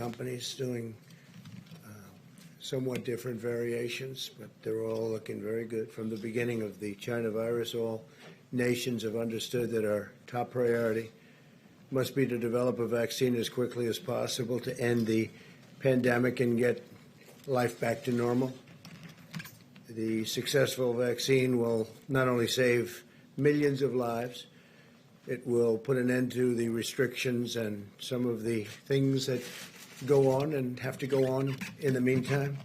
companies doing somewhat different variations, but they're all looking very good. From the beginning of the China virus, all nations have understood that our top priority must be to develop a vaccine as quickly as possible to end the pandemic and get life back to normal. The successful vaccine will not only save millions of lives, it will put an end to the restrictions and some of the things that go on and have to go on in the meantime.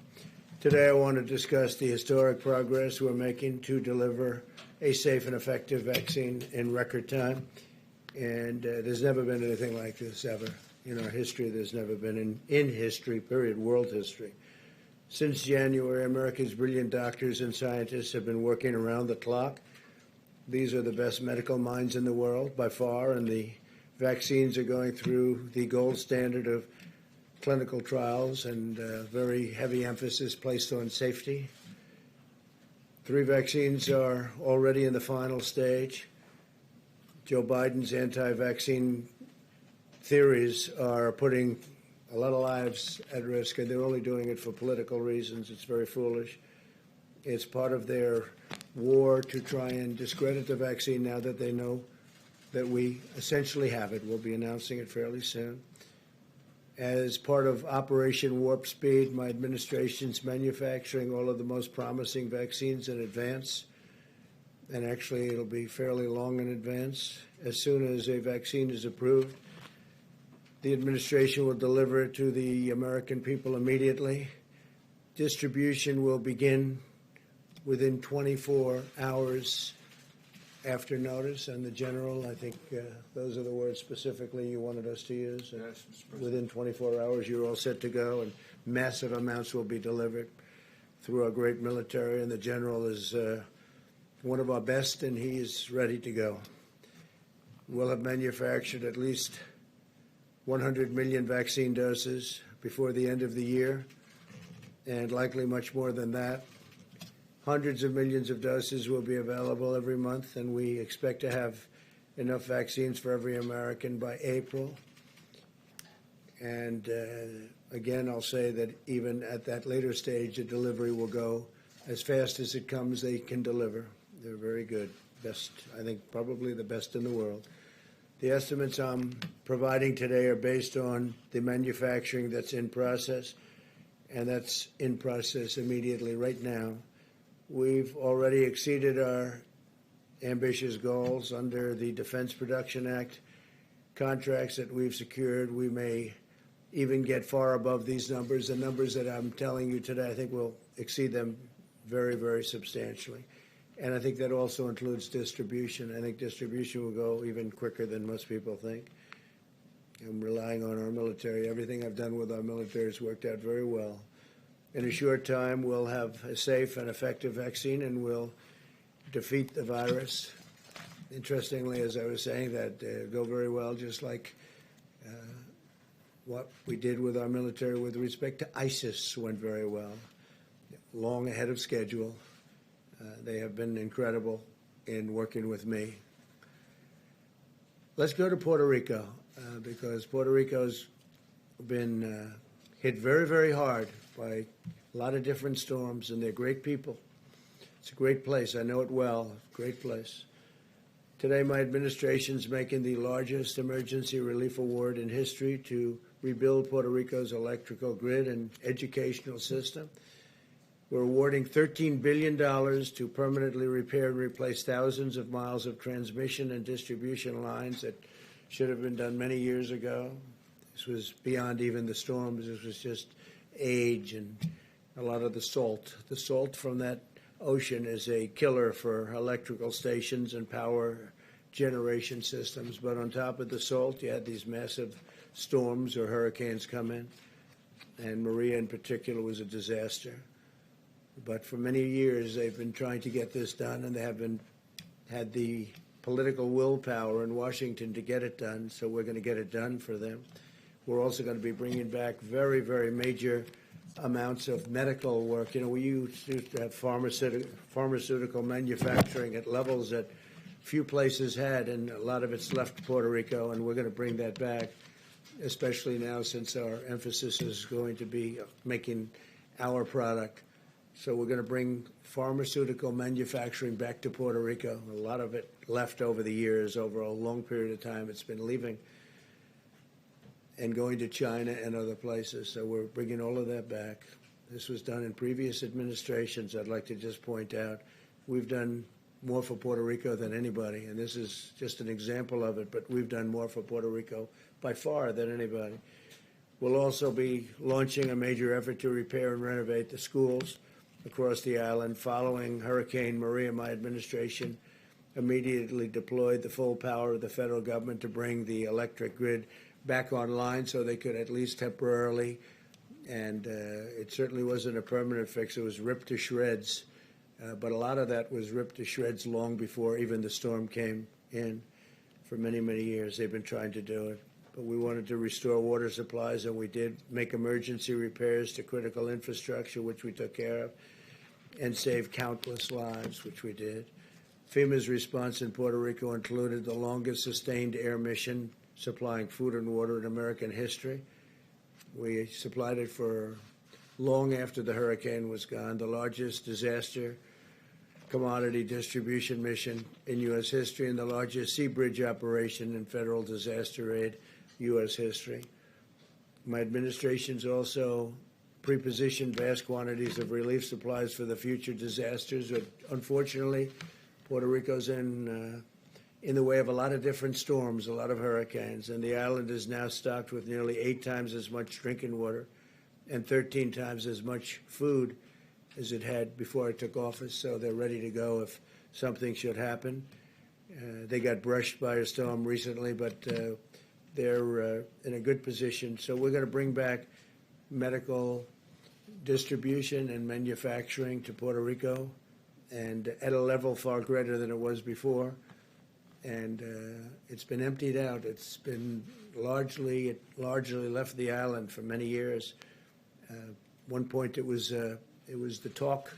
Today I want to discuss the historic progress we're making to deliver a safe and effective vaccine in record time. And there's never been anything like this ever in our history. There's never been in history, period, world history. Since January, America's brilliant doctors and scientists have been working around the clock. These are the best medical minds in the world by far, and the vaccines are going through the gold standard of clinical trials and very heavy emphasis placed on safety. 3 vaccines are already in the final stage. Joe Biden's anti-vaccine theories are putting a lot of lives at risk, and they're only doing it for political reasons. It's very foolish. It's part of their war to try and discredit the vaccine now that they know that we essentially have it. We'll be announcing it fairly soon. As part of Operation Warp Speed, my administration's manufacturing all of the most promising vaccines in advance. And actually, it'll be fairly long in advance. As soon as a vaccine is approved, the administration will deliver it to the American people immediately. Distribution will begin within 24 hours after notice. And the General, I think those are the words specifically you wanted us to use. Yes, within 24 hours, you're all set to go, and massive amounts will be delivered through our great military. And the General is one of our best, and he is ready to go. We'll have manufactured at least 100 million vaccine doses before the end of the year, and likely much more than that. Hundreds of millions of doses will be available every month, and we expect to have enough vaccines for every American by April. And again, I'll say that even at that later stage, the delivery will go as fast as it comes. They can deliver. They're very good. Best, I think, probably the best in the world. The estimates I'm providing today are based on the manufacturing that's in process, and that's in process immediately right now. We've already exceeded our ambitious goals under the Defense Production Act contracts that we've secured. We may even get far above these numbers. The numbers that I'm telling you today, I think we'll exceed them very, very substantially. And I think that also includes distribution. I think distribution will go even quicker than most people think. I'm relying on our military. Everything I've done with our military has worked out very well. In a short time, we'll have a safe and effective vaccine, and we'll defeat the virus. Interestingly, as I was saying, that go very well, just like what we did with our military with respect to ISIS went very well, long ahead of schedule. They have been incredible in working with me. Let's go to Puerto Rico, because Puerto Rico's been hit very, very hard by a lot of different storms, and they're great people. It's a great place. I know it well. Great place. Today, my administration's making the largest emergency relief award in history to rebuild Puerto Rico's electrical grid and educational system. We're awarding $13 billion to permanently repair and replace thousands of miles of transmission and distribution lines that should have been done many years ago. This was beyond even the storms. This was just age and a lot of the salt. The salt from that ocean is a killer for electrical stations and power generation systems. But on top of the salt, you had these massive storms or hurricanes come in, and Maria in particular was a disaster. But for many years, they've been trying to get this done, and they have had the political willpower in Washington to get it done, so we're going to get it done for them. We're also going to be bringing back very, very major amounts of medical work. You know, we used to have pharmaceutical manufacturing at levels that few places had, and a lot of it's left Puerto Rico, and we're going to bring that back. especially now since our emphasis is going to be making our product. So we're going to bring pharmaceutical manufacturing back to Puerto Rico. A lot of it left over the years, over a long period of time. It's been leaving and going to China and other places. So we're bringing all of that back. This was done in previous administrations. I'd like to just point out we've done more for Puerto Rico than anybody, and this is just an example of it, but we've done more for Puerto Rico by far than anybody. We'll also be launching a major effort to repair and renovate the schools across the island. Following Hurricane Maria, my administration immediately deployed the full power of the federal government to bring the electric grid back online so they could at least temporarily, and it certainly wasn't a permanent fix. It was ripped to shreds, but a lot of that was ripped to shreds long before even the storm came in. For many, many years they've been trying to do it. But we wanted to restore water supplies, and we did make emergency repairs to critical infrastructure, which we took care of, and saved countless lives, which we did. FEMA's response in Puerto Rico included the longest sustained air mission supplying food and water in American history. We supplied it for long after the hurricane was gone, the largest disaster commodity distribution mission in U.S. history, and the largest sea bridge operation in federal disaster aid U.S. history. My administration's also pre-positioned vast quantities of relief supplies for the future disasters. But unfortunately, Puerto Rico's in the way of a lot of different storms, a lot of hurricanes, and the island is now stocked with nearly 8 times as much drinking water and 13 times as much food as it had before I took office, so they're ready to go if something should happen. They got brushed by a storm recently, but they're in a good position. So we're going to bring back medical distribution and manufacturing to Puerto Rico, and at a level far greater than it was before. And it's been emptied out. It's been largely left the island for many years. One point it was the talk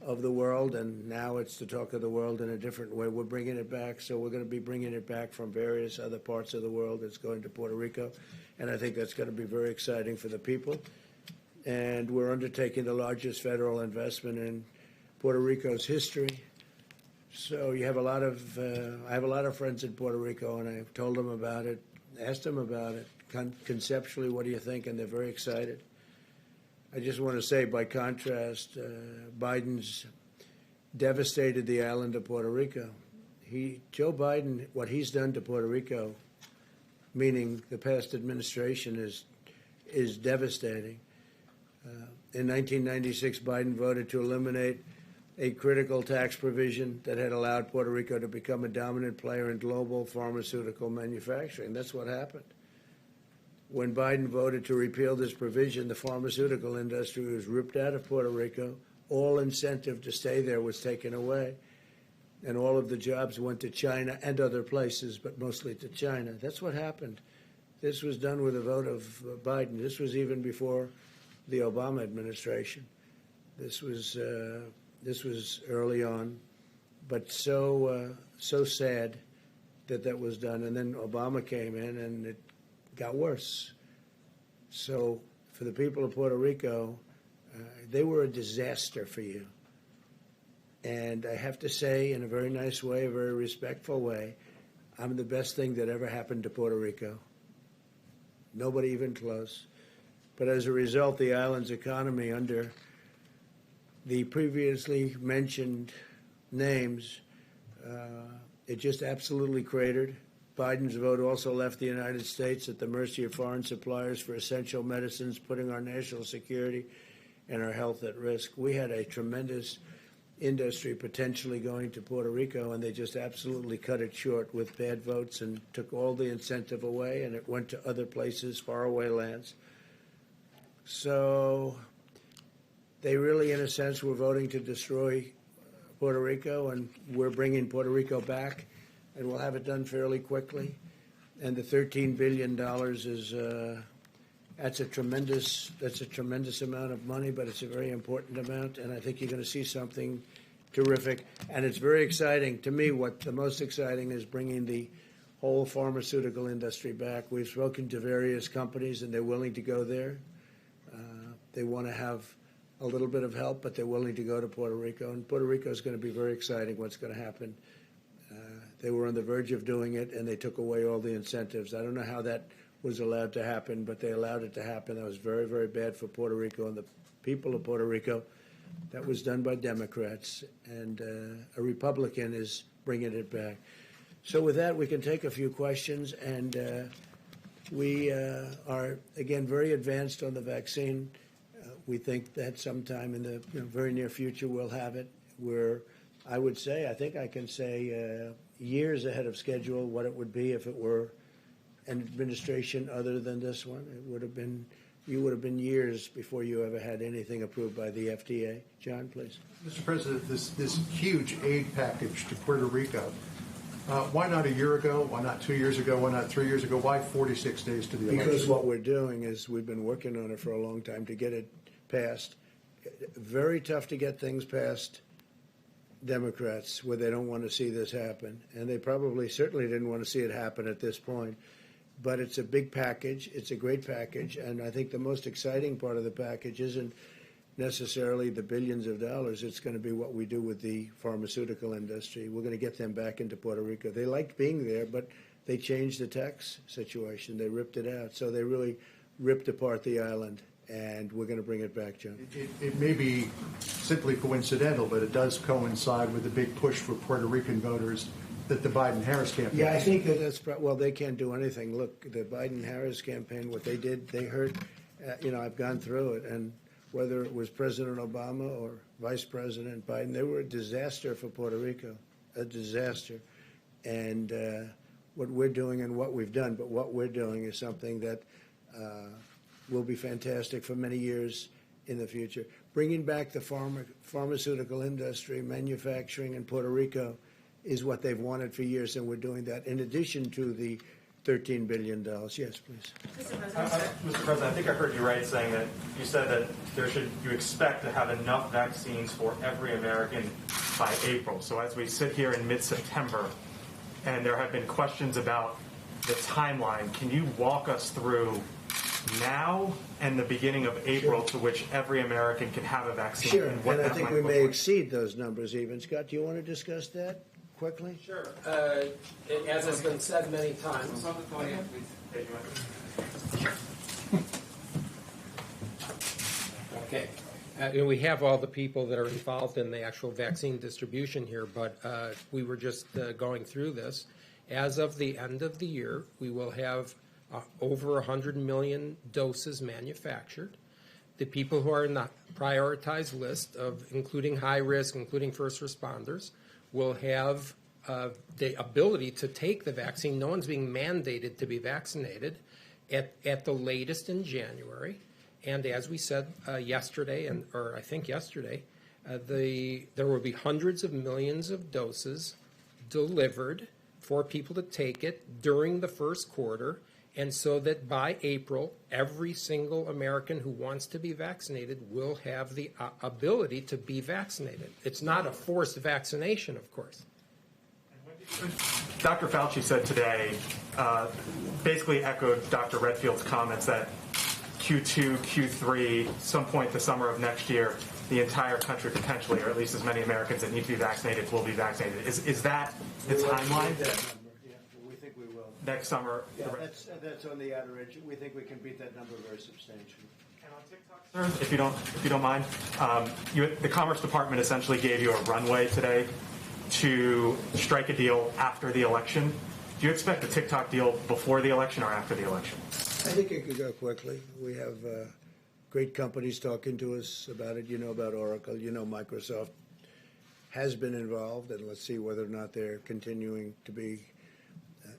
of the world, and now it's the talk of the world in a different way. We're bringing it back, so we're going to be bringing it back from various other parts of the world. It's going to Puerto Rico, and I think that's going to be very exciting for the people. And we're undertaking the largest federal investment in Puerto Rico's history. So you have a lot of, I have a lot of friends in Puerto Rico, and I've told them about it, asked them about it. Conceptually, what do you think? And they're very excited. I just want to say, by contrast, Biden's devastated the island of Puerto Rico. Joe Biden, what he's done to Puerto Rico, meaning the past administration, is devastating. In 1996, Biden voted to eliminate a critical tax provision that had allowed Puerto Rico to become a dominant player in global pharmaceutical manufacturing. That's what happened. When Biden voted to repeal this provision, the pharmaceutical industry was ripped out of Puerto Rico. All incentive to stay there was taken away, and all of the jobs went to China and other places, but mostly to China. That's what happened. This was done with a vote of Biden. This was even before the Obama administration. This was early on, but so sad that was done. And then Obama came in, and it got worse. So for the people of Puerto Rico, they were a disaster for you. And I have to say, in a very nice way, a very respectful way, I'm the best thing that ever happened to Puerto Rico. Nobody even close. But as a result, the island's economy, under the previously mentioned names, it just absolutely cratered. Biden's vote also left the United States at the mercy of foreign suppliers for essential medicines, putting our national security and our health at risk. We had a tremendous industry potentially going to Puerto Rico, and they just absolutely cut it short with bad votes and took all the incentive away, and it went to other places, faraway lands. So they really, in a sense, were voting to destroy Puerto Rico, and we're bringing Puerto Rico back, and we'll have it done fairly quickly. And the $13 billion is that's a tremendous amount of money, but it's a very important amount, and I think you're going to see something terrific. And it's very exciting to me. What the most exciting is bringing the whole pharmaceutical industry back. We've spoken to various companies, and they're willing to go there. They want to have a little bit of help, but they're willing to go to Puerto Rico. And Puerto Rico is going to be very exciting what's going to happen. They were on the verge of doing it, and they took away all the incentives. I don't know how that was allowed to happen, but they allowed it to happen. That was very, very bad for Puerto Rico and the people of Puerto Rico. That was done by Democrats, and a Republican is bringing it back. So with that, we can take a few questions, and we are, again, very advanced on the vaccine. We think that sometime in the very near future we'll have it. We're, I would say, I think I can say years ahead of schedule what it would be if it were an administration other than this one. It would have been, you would have been years before you ever had anything approved by the FDA. John, please. Mr. President, this huge aid package to Puerto Rico, why not a year ago? Why not 2 years ago? Why not 3 years ago? Why 46 days to the election? Because what we're doing is we've been working on it for a long time to get it passed. Very tough to get things past Democrats where they don't want to see this happen. And they probably certainly didn't want to see it happen at this point. But it's a big package. It's a great package. And I think the most exciting part of the package isn't necessarily the billions of dollars. It's going to be what we do with the pharmaceutical industry. We're going to get them back into Puerto Rico. They liked being there, but they changed the tax situation. They ripped it out. So they really ripped apart the island. And we're going to bring it back, John. It may be simply coincidental, but it does coincide with the big push for Puerto Rican voters that the Biden-Harris campaign. Yeah, I think that's well. They can't do anything. Look, the Biden-Harris campaign, what they did, they hurt. I've gone through it, and whether it was President Obama or Vice President Biden, they were a disaster for Puerto Rico, a disaster. And what we're doing and what we've done, but what we're doing is something that will be fantastic for many years in the future. Bringing back the pharmaceutical industry, manufacturing in Puerto Rico is what they've wanted for years, and we're doing that in addition to the $13 billion. Yes, please. Mr. President, I think I heard you right saying that you said that you expect to have enough vaccines for every American by April. So as we sit here in mid-September, and there have been questions about the timeline, can you walk us through now and the beginning of April to which every American can have a vaccine? Sure, and I think we may exceed those numbers even. Scott, do you want to discuss that quickly? Sure. As has been said many times. Okay. We have all the people that are involved in the actual vaccine distribution here, but we were just going through this. As of the end of the year, we will have over 100 million doses manufactured. The people who are in the prioritized list of including high risk, including first responders, will have the ability to take the vaccine. No one's being mandated to be vaccinated at the latest in January. And as we said yesterday, or I think yesterday, there will be hundreds of millions of doses delivered for people to take it during the first quarter. And so that by April, every single American who wants to be vaccinated will have the ability to be vaccinated. It's not a forced vaccination, of course. Dr. Fauci said today, basically echoed Dr. Redfield's comments that Q2, Q3, some point the summer of next year, the entire country potentially, or at least as many Americans that need to be vaccinated, will be vaccinated. Is that the timeline? We think we will. Next summer? Yeah, that's on the outer edge. We think we can beat that number very substantially. And on TikTok, sir, if you don't mind, the Commerce Department essentially gave you a runway today to strike a deal after the election. Do you expect a TikTok deal before the election or after the election? I think it could go quickly. We have great companies talking to us about it. You know about Oracle. You know Microsoft has been involved, and let's see whether or not they're continuing to be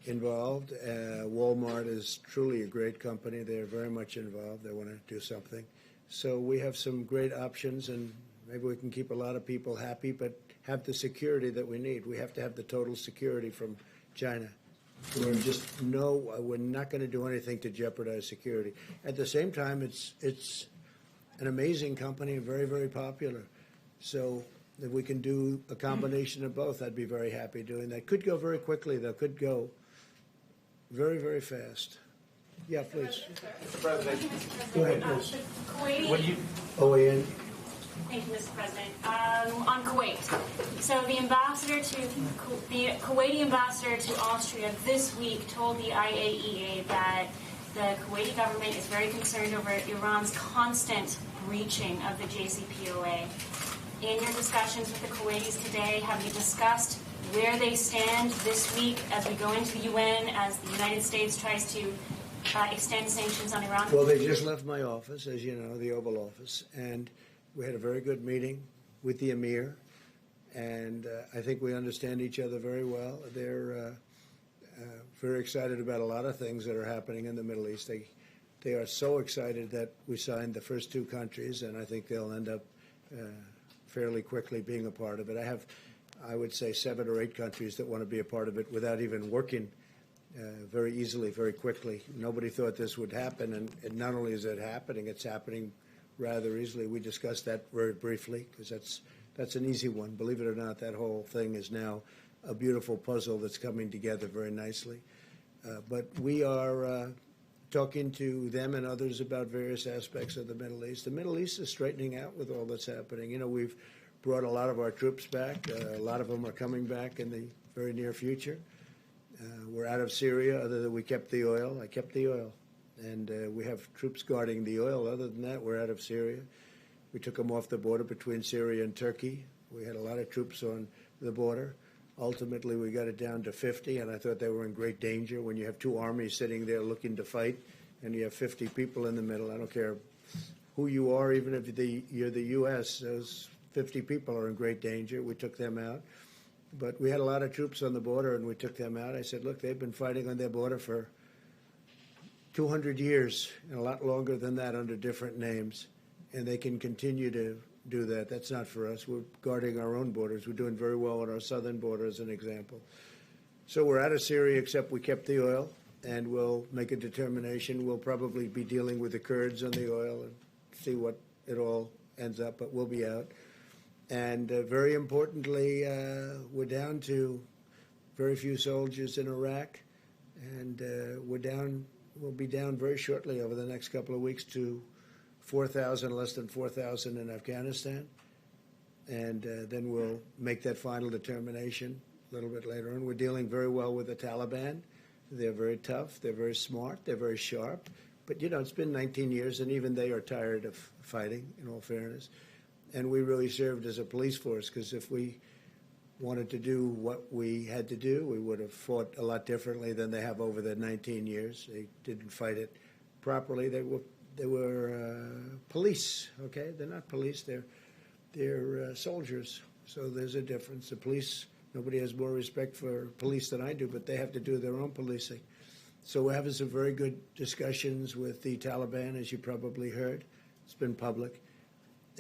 involved. Walmart is truly a great company. They're very much involved. They want to do something. So we have some great options, and maybe we can keep a lot of people happy, but have the security that we need. We have to have the total security from China. We're not going to do anything to jeopardize security. At the same time, it's an amazing company and very, very popular. So if we can do a combination of both, I'd be very happy doing that. Could go very quickly, though. Could go very, very fast. Yeah, please. Mr. President, Go ahead, please. what do you? OAN. Thank you, Mr. President. On Kuwait. So the Kuwaiti ambassador to Austria this week told the IAEA that the Kuwaiti government is very concerned over Iran's constant breaching of the JCPOA. In your discussions with the Kuwaitis today, have you discussed where they stand this week as we go into the UN, as the United States tries to extend sanctions on Iran? Well, they just left my office, as you know, the Oval Office, and we had a very good meeting with the Emir, and I think we understand each other very well. They're very excited about a lot of things that are happening in the Middle East. They are so excited that we signed the first two countries, and I think they'll end up fairly quickly being a part of it. I would say 7 or 8 countries that want to be a part of it without even working very easily, very quickly. Nobody thought this would happen, and not only is it happening, it's happening rather easily. We discussed that very briefly because that's an easy one. Believe it or not, that whole thing is now a beautiful puzzle that's coming together very nicely. But we are talking to them and others about various aspects of the Middle East. The Middle East is straightening out with all that's happening. You know, we've brought a lot of our troops back. A lot of them are coming back in the very near future. We're out of Syria, other than we kept the oil. I kept the oil. And we have troops guarding the oil. Other than that, we're out of Syria. We took them off the border between Syria and Turkey. We had a lot of troops on the border. Ultimately, we got it down to 50, and I thought they were in great danger. When you have two armies sitting there looking to fight, and you have 50 people in the middle, I don't care who you are, even if you're the U.S., those 50 people are in great danger. We took them out. But we had a lot of troops on the border, and we took them out. I said, look, they've been fighting on their border for 200 years, and a lot longer than that under different names, and they can continue to do that. That's not for us. We're guarding our own borders. We're doing very well on our southern border, as an example. So we're out of Syria, except we kept the oil, and we'll make a determination. We'll probably be dealing with the Kurds on the oil and see what it all ends up, but we'll be out. And very importantly, we're down to very few soldiers in Iraq, and we'll be down very shortly over the next couple of weeks to 4,000, less than 4,000 in Afghanistan. And then we'll make that final determination a little bit later on. We're dealing very well with the Taliban. They're very tough. They're very smart. They're very sharp. But, you know, it's been 19 years, and even they are tired of fighting, in all fairness. And we really served as a police force, because if we wanted to do what we had to do, we would have fought a lot differently than they have over the 19 years. They didn't fight it properly. They were police, okay? They're not police. They're soldiers. So there's a difference. The police, nobody has more respect for police than I do, but they have to do their own policing. So we're having some very good discussions with the Taliban, as you probably heard. It's been public.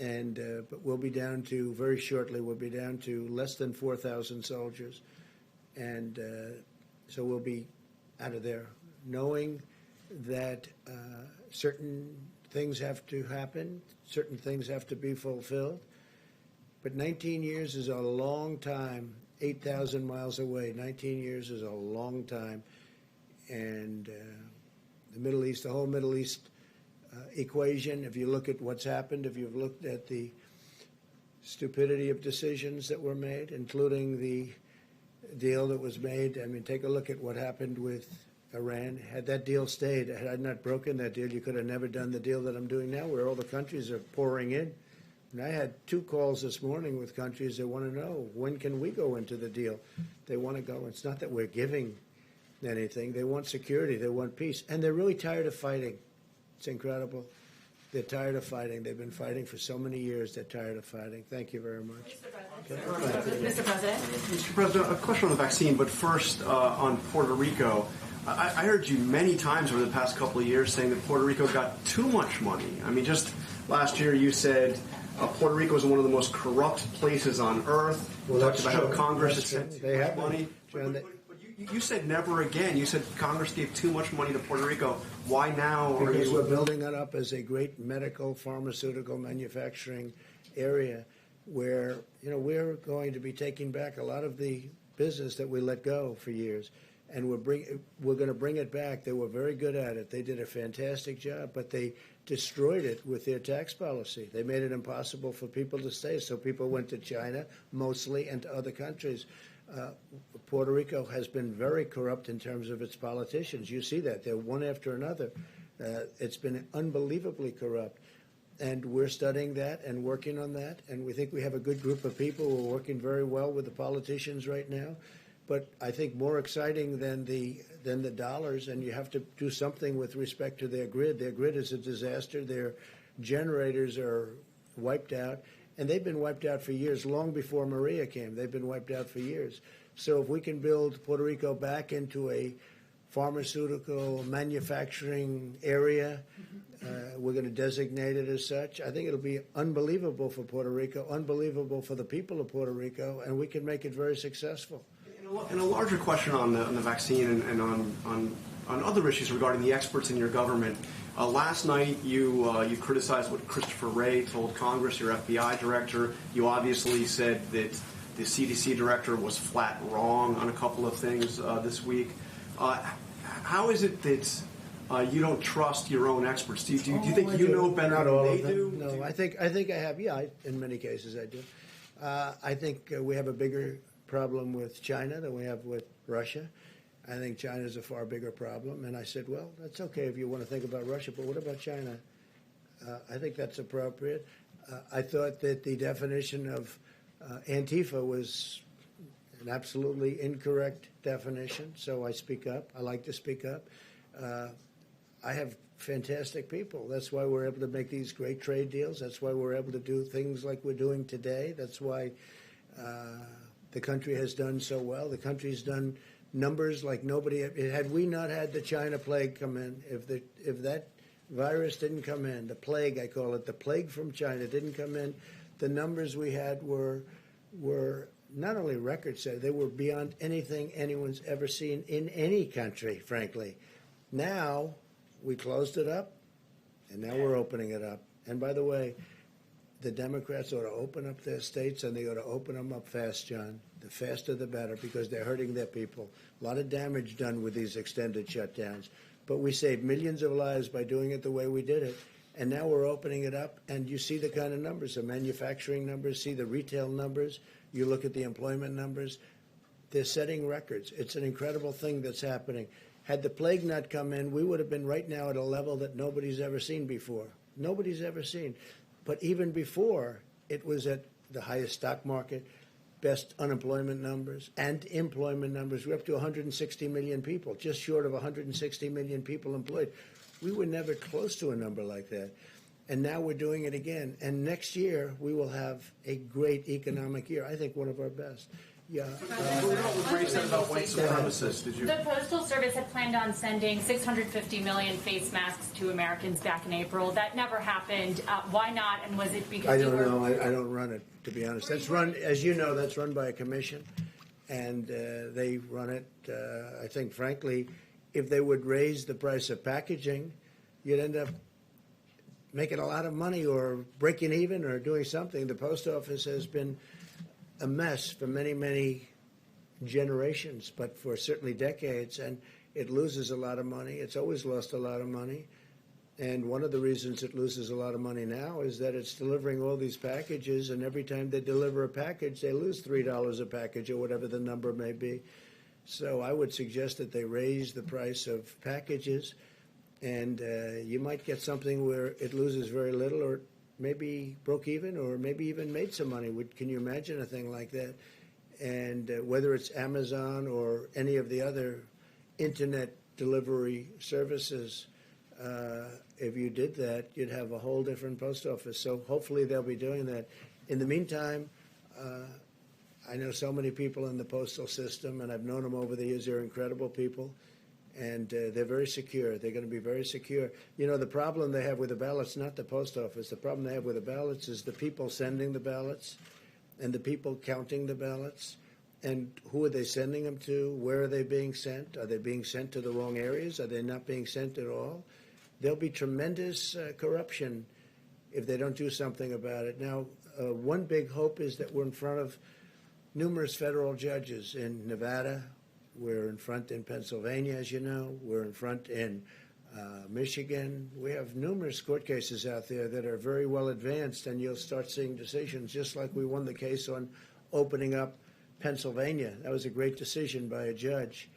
And but we'll be down to, very shortly, we'll be down to less than 4,000 soldiers. And so we'll be out of there, knowing that certain things have to happen, certain things have to be fulfilled. But 19 years is a long time, 8,000 miles away. 19 years is a long time. And the Middle East, the whole Middle East equation, if you look at what's happened, if you've looked at the stupidity of decisions that were made, including the deal that was made, I mean, take a look at what happened with Iran. Had that deal stayed, had I not broken that deal, you could have never done the deal that I'm doing now, where all the countries are pouring in. And I had 2 calls this morning with countries that want to know, when can we go into the deal? They want to go. It's not that we're giving anything. They want security. They want peace. And they're really tired of fighting. It's incredible. They're tired of fighting. They've been fighting for so many years. They're tired of fighting. Thank you very much. Mr. President. Mr. President, a question on the vaccine, but first on Puerto Rico. I heard you many times over the past couple of years saying that Puerto Rico got too much money. I mean, just last year you said Puerto Rico is one of the most corrupt places on earth. Well, talked about true. how Congress That's has spent true. too much money. But you said never again. You said Congress gave too much money to Puerto Rico. Why now? Because we're building it up as a great medical, pharmaceutical manufacturing area where, you know, we're going to be taking back a lot of the business that we let go for years. and we're going to bring it back. They were very good at it. They did a fantastic job, but they destroyed it with their tax policy. They made it impossible for people to stay, so people went to China mostly and to other countries. Puerto Rico has been very corrupt in terms of its politicians. You see that. They're one after another. It's been unbelievably corrupt. And we're studying that and working on that. And we think we have a good group of people who are working very well with the politicians right now. But I think more exciting than the dollars, and you have to do something with respect to their grid. Their grid is a disaster. Their generators are wiped out. And they've been wiped out for years, long before Maria came. They've been wiped out for years. So if we can build Puerto Rico back into a pharmaceutical manufacturing area, we're going to designate it as such. I think it'll be unbelievable for Puerto Rico, unbelievable for the people of Puerto Rico, and we can make it very successful. And a larger question on the vaccine and on other issues regarding the experts in your government. Last night, you criticized what Christopher Wray told Congress, your FBI director. You obviously said that the CDC director was flat wrong on a couple of things this week. How is it that you don't trust your own experts? Do you think you know better than they do? No, I think I have. Yeah, in many cases I do. I think we have a bigger problem with China than we have with Russia. I think China is a far bigger problem. And I said, well, that's okay if you want to think about Russia, but what about China? I think that's appropriate. I thought that the definition of Antifa was an absolutely incorrect definition, so I speak up. I like to speak up. I have fantastic people. That's why we're able to make these great trade deals. That's why we're able to do things like we're doing today. That's why the country has done so well. The country's done numbers like nobody. Had we not had the China plague come in, if that virus didn't come in, the plague, I call it, the plague from China didn't come in, the numbers we had were not only record-setting, they were beyond anything anyone's ever seen in any country, frankly. Now, we closed it up, and now we're opening it up. And by the way, the Democrats ought to open up their states, and they ought to open them up fast, John. The faster the better, because they're hurting their people. A lot of damage done with these extended shutdowns. But we saved millions of lives by doing it the way we did it. And now we're opening it up, and you see the kind of numbers, the manufacturing numbers, see the retail numbers. You look at the employment numbers. They're setting records. It's an incredible thing that's happening. Had the plague not come in, we would have been right now at a level that nobody's ever seen before. Nobody's ever seen. But even before, it was at the highest stock market, best unemployment numbers and employment numbers. We're up to 160 million people, just short of 160 million people employed. We were never close to a number like that. And now we're doing it again. And next year, we will have a great economic year. I think one of our best. Yeah. What you said about white supremacists, did you? The Postal Service had planned on sending 650 million face masks to Americans back in April. That never happened. Why not? And was it because I don't know. I don't run it, to be honest. That's run, as you know, that's run by a commission, and they run it. I think, frankly, if they would raise the price of packaging, you'd end up making a lot of money or breaking even or doing something. The post office has been a mess for many, many generations, but for certainly decades, and it loses a lot of money. It's always lost a lot of money. And one of the reasons it loses a lot of money now is that it's delivering all these packages, and every time they deliver a package, they lose $3 a package or whatever the number may be. So I would suggest that they raise the price of packages, and you might get something where it loses very little or maybe broke even or maybe even made some money. Can you imagine a thing like that? And whether it's Amazon or any of the other internet delivery services, if you did that, you'd have a whole different post office. So hopefully they'll be doing that. In the meantime, I know so many people in the postal system, and I've known them over the years. They're incredible people. And they're very secure. They're going to be very secure. You know, the problem they have with the ballots, not the post office. The problem they have with the ballots is the people sending the ballots and the people counting the ballots. And who are they sending them to? Where are they being sent? Are they being sent to the wrong areas? Are they not being sent at all? There'll be tremendous corruption if they don't do something about it. Now, one big hope is that we're in front of numerous federal judges in Nevada, We're in front in Pennsylvania, as you know. We're in front in Michigan. We have numerous court cases out there that are very well advanced, and you'll start seeing decisions, just like we won the case on opening up Pennsylvania. That was a great decision by a judge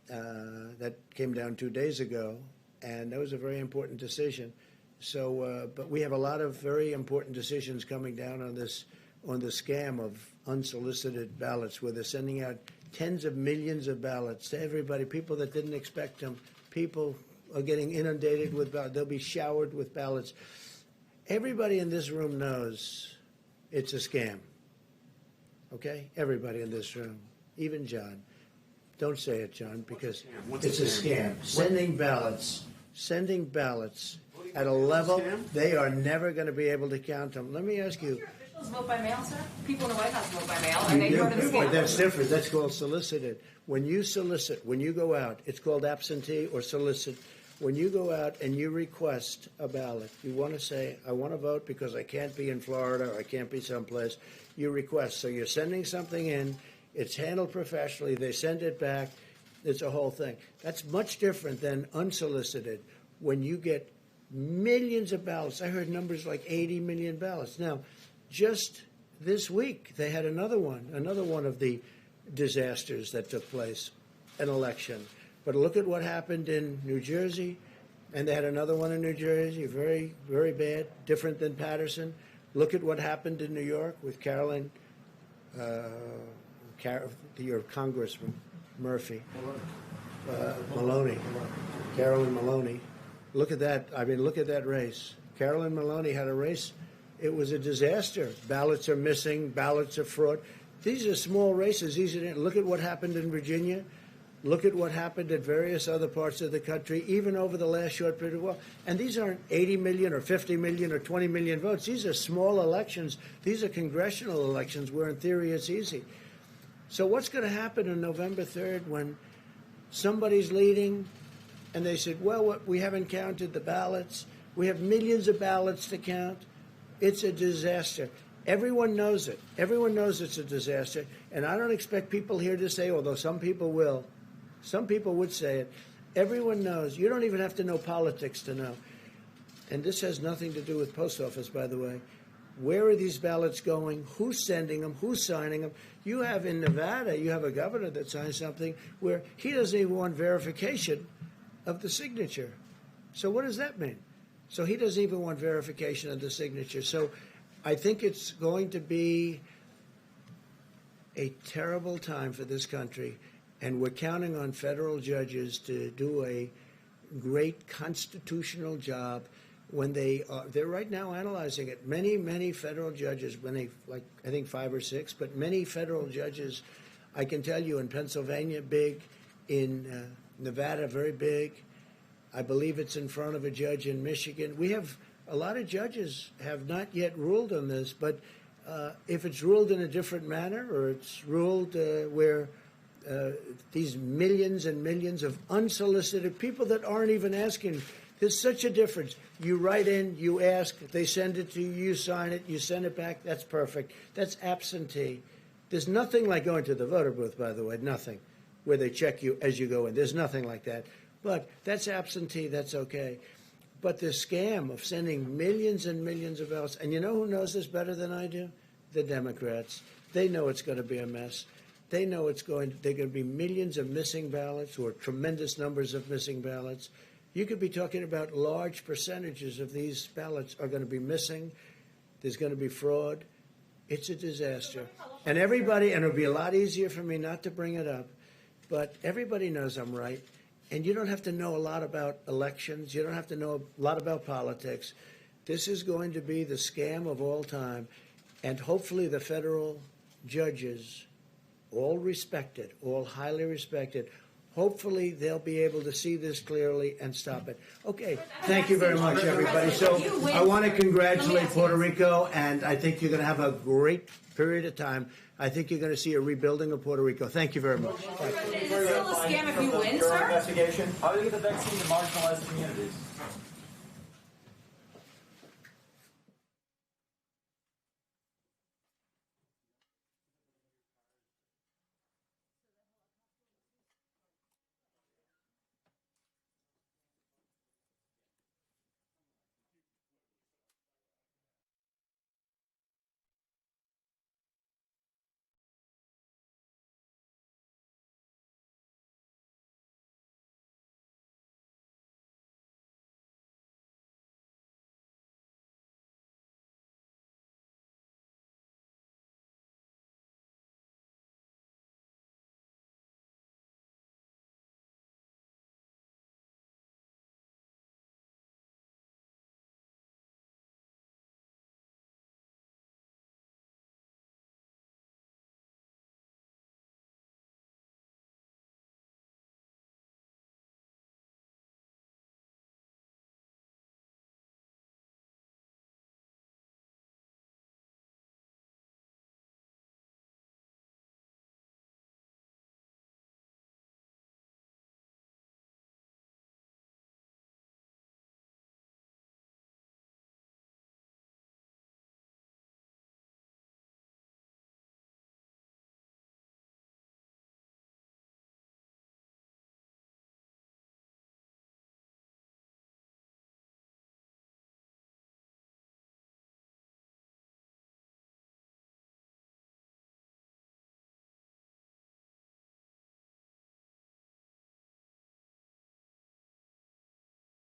that came down 2 days ago, and that was a very important decision. So, but we have a lot of very important decisions coming down on this, on the scam of unsolicited ballots, where they're sending out tens of millions of ballots to everybody, people that didn't expect them. People are getting inundated with ballots. They'll be showered with ballots. Everybody in this room knows it's a scam. Okay? Everybody in this room, even John. Don't say it, John, because it's a scam. Sending ballots at a level they are never going to be able to count them. Let me ask you. Your officials vote by mail, sir? People in the White House vote by mail, and they go to the scam. That's different. That's called solicited. When you solicit, when you go out, it's called absentee or solicit. When you go out and you request a ballot, you want to say, I want to vote because I can't be in Florida or I can't be someplace. You request. So you're sending something in. It's handled professionally. They send it back. It's a whole thing. That's much different than unsolicited. When you get millions of ballots, I heard numbers like 80 million ballots. Now, just this week, they had another one of the disasters that took place, an election. But look at what happened in New Jersey, and they had another one in New Jersey, very, very bad, different than Patterson. Look at what happened in New York with Carolyn, your Congressman Murphy, Maloney, Carolyn Maloney. Look at that. I mean, look at that race. Carolyn Maloney had a race. It was a disaster. Ballots are missing. Ballots are fraud. These are small races. Look at what happened in Virginia. Look at what happened at various other parts of the country, even over the last short period of time. And these aren't 80 million or 50 million or 20 million votes. These are small elections. These are congressional elections where, in theory, it's easy. So what's going to happen on November 3rd when somebody's leading and they said, well, we haven't counted the ballots. We have millions of ballots to count. It's a disaster. Everyone knows it. Everyone knows it's a disaster. And I don't expect people here to say, although some people will. Some people would say it. Everyone knows. You don't even have to know politics to know. And this has nothing to do with post office, by the way. Where are these ballots going? Who's sending them? Who's signing them? You have in Nevada, you have a governor that signs something where he doesn't even want verification of the signature. So what does that mean? So he doesn't even want verification of the signature. So I think it's going to be a terrible time for this country, and we're counting on federal judges to do a great constitutional job when they're right now analyzing it. Many federal judges, like I think 5 or 6, but many federal judges, I can tell you, in Pennsylvania, big, in Nevada, very big. I believe it's in front of a judge in Michigan. We have a lot of judges have not yet ruled on this, but if it's ruled in a different manner, or it's ruled where these millions and millions of unsolicited people that aren't even asking, there's such a difference. You write in, you ask, they send it to you, you sign it, you send it back. That's perfect. That's absentee. There's nothing like going to the voter booth, by the way, nothing, where they check you as you go in. There's nothing like that. But that's absentee. That's okay. But the scam of sending millions and millions of ballots, and you know who knows this better than I do? The Democrats. They know it's going to be a mess. They know there are going to be millions of missing ballots, or tremendous numbers of missing ballots. You could be talking about large percentages of these ballots are going to be missing. There's going to be fraud. It's a disaster. And it'll be a lot easier for me not to bring it up, but everybody knows I'm right. And you don't have to know a lot about elections. You don't have to know a lot about politics. This is going to be the scam of all time. And hopefully the federal judges, all respected, all highly respected, hopefully they'll be able to see this clearly and stop it. Okay, thank you very much, everybody. So I want to congratulate Puerto Rico, and I think you're going to have a great period of time. I think you're going to see a rebuilding of Puerto Rico. Thank you very much. Is it still a scam if you win, sir? Investigation. How do you get the vaccine to marginalized communities?